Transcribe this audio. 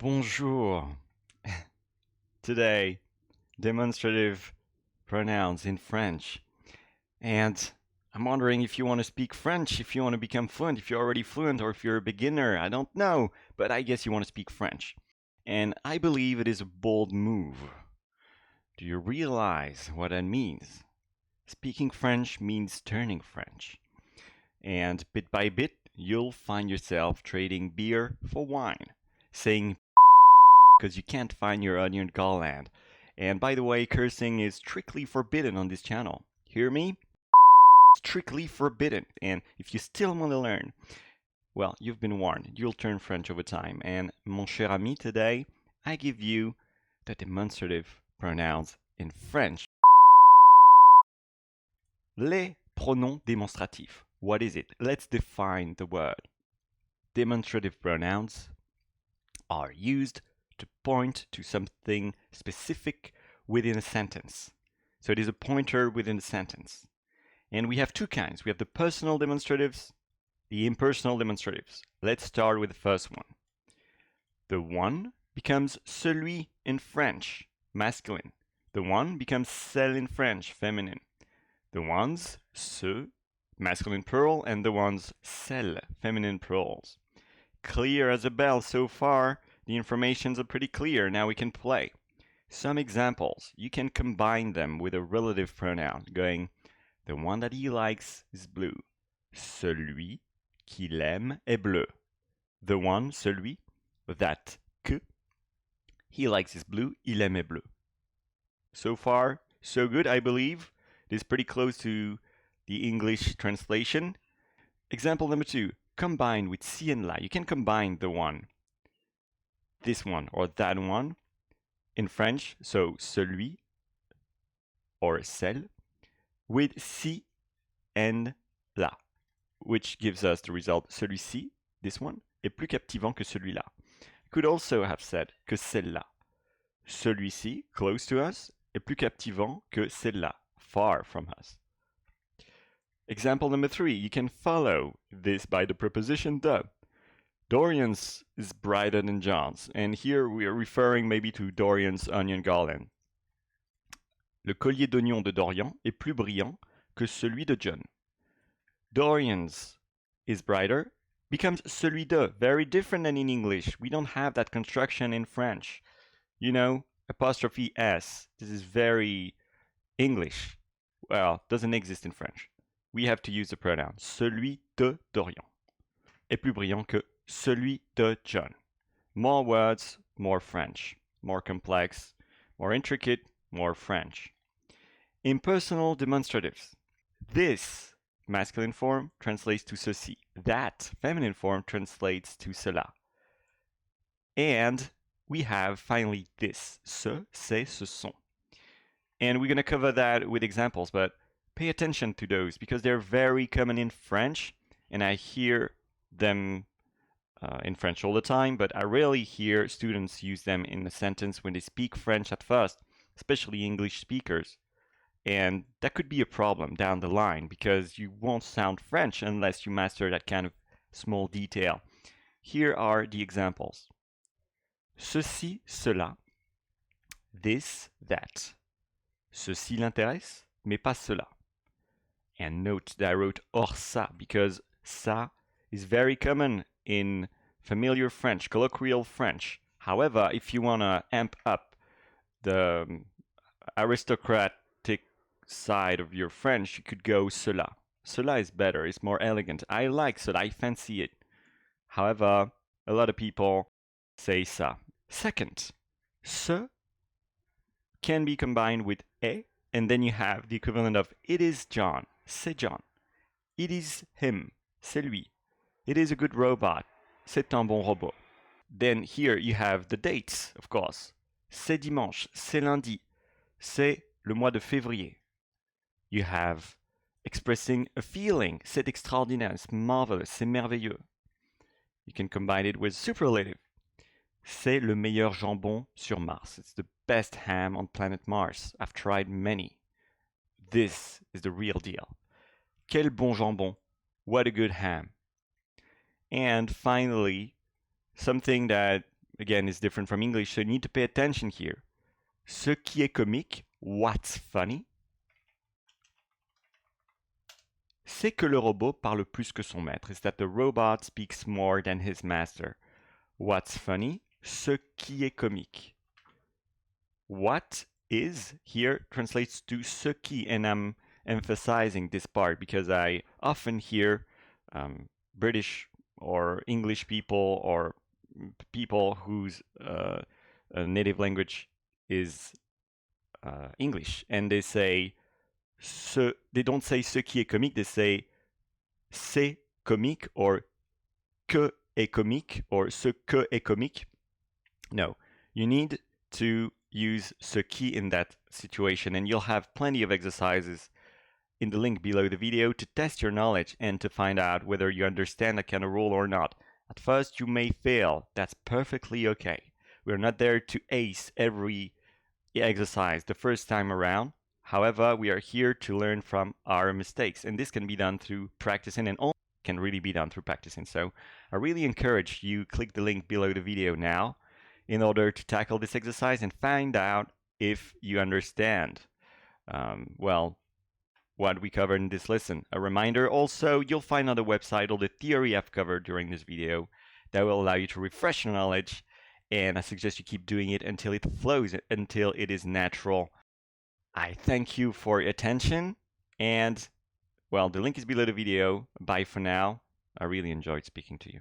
Bonjour. Today, demonstrative pronouns in French. And I'm wondering if you want to speak French, if you want to become fluent, if you're already fluent, or if you're a beginner. I don't know, but I guess you want to speak French. And I believe it is a bold move. Do you realize what that means? Speaking French means turning French. And bit by bit, you'll find yourself trading beer for wine, saying because you can't find your onion garland. And by the way, cursing is strictly forbidden on this channel. Hear me? Strictly forbidden. And if you still want to learn, well, you've been warned. You'll turn French over time. And mon cher ami, today I give you the demonstrative pronouns in French. Les pronoms démonstratifs. What is it? Let's define the word. Demonstrative pronouns are used to point to something specific within a sentence. So it is a pointer within a sentence. And we have two kinds. We have the personal demonstratives, the impersonal demonstratives. Let's start with the first one. The one becomes celui in French, masculine. The one becomes celle in French, feminine. The ones, ce, masculine plural, and the ones, celle, feminine plurals. Clear as a bell so far. The informations are pretty clear. Now we can play. Some examples. You can combine them with a relative pronoun, going, the one that he likes is blue. Celui qu'il aime est bleu. The one, celui, that, que, he likes is blue, il aime est bleu. So far, so good, I believe. It is pretty close to the English translation. Example number 2. Combine with si and la. You can combine the one, this one, or that one in French, so celui or celle, with si and la, which gives us the result celui-ci, this one, est plus captivant que celui-là. You could also have said que celle-là. Celui-ci, close to us, est plus captivant que celle-là, far from us. Example number 3, you can follow this by the preposition de. Dorian's is brighter than John's, and here we are referring maybe to Dorian's onion garland. Le collier d'oignon de Dorian est plus brillant que celui de John. Dorian's is brighter becomes celui de, very different than in English. We don't have that construction in French. You know, apostrophe S, this is very English. Well, doesn't exist in French. We have to use the pronoun celui de Dorian est plus brillant que celui de John. More words, more French. More complex, more intricate, more French. Impersonal demonstratives. This masculine form translates to ceci. That feminine form translates to cela. And we have finally this. Ce, c'est, ce sont. And we're going to cover that with examples, but pay attention to those because they're very common in French, and I hear them in French all the time, but I rarely hear students use them in a sentence when they speak French at first, especially English speakers. And that could be a problem down the line because you won't sound French unless you master that kind of small detail. Here are the examples. Ceci, cela. This, that. Ceci l'intéresse, mais pas cela. And note that I wrote hors ça because ça is very common in familiar French, colloquial French. However, if you want to amp up the aristocratic side of your French, you could go cela. Cela is better, it's more elegant. I like cela, I fancy it. However, a lot of people say ça. Second, ce can be combined with est, and then you have the equivalent of it is John. C'est John. It is him. C'est lui. It is a good robot. C'est un bon robot. Then here you have the dates, of course. C'est dimanche. C'est lundi. C'est le mois de février. You have expressing a feeling. C'est extraordinaire. It's marvelous. C'est merveilleux. You can combine it with superlative. C'est le meilleur jambon sur Mars. It's the best ham on planet Mars. I've tried many. This is the real deal. Quel bon jambon. What a good ham. And finally, something that again, is different from English, so you need to pay attention here. Ce qui est comique, what's funny, c'est que le robot parle plus que son maître. Is that the robot speaks more than his master. What's funny, ce qui est comique. What is here translates to ce qui, and I'm emphasizing this part because I often hear British or English people or people whose native language is English, and they say they don't say ce qui est comique, they say c'est comique or que est comique or ce que est comique. No, you need to use ce qui in that situation, and you'll have plenty of exercises in the link below the video to test your knowledge and to find out whether you understand that kind of rule or not. At first, you may fail. That's perfectly okay. We're not there to ace every exercise the first time around. However, we are here to learn from our mistakes, and this can be done through practicing, and all can really be done through practicing. So I really encourage you click the link below the video now in order to tackle this exercise and find out if you understand what we covered in this lesson. A reminder also, you'll find on the website all the theory I've covered during this video that will allow you to refresh your knowledge, and I suggest you keep doing it until it flows, until it is natural. I thank you for your attention, and well, the link is below the video. Bye for now. I really enjoyed speaking to you.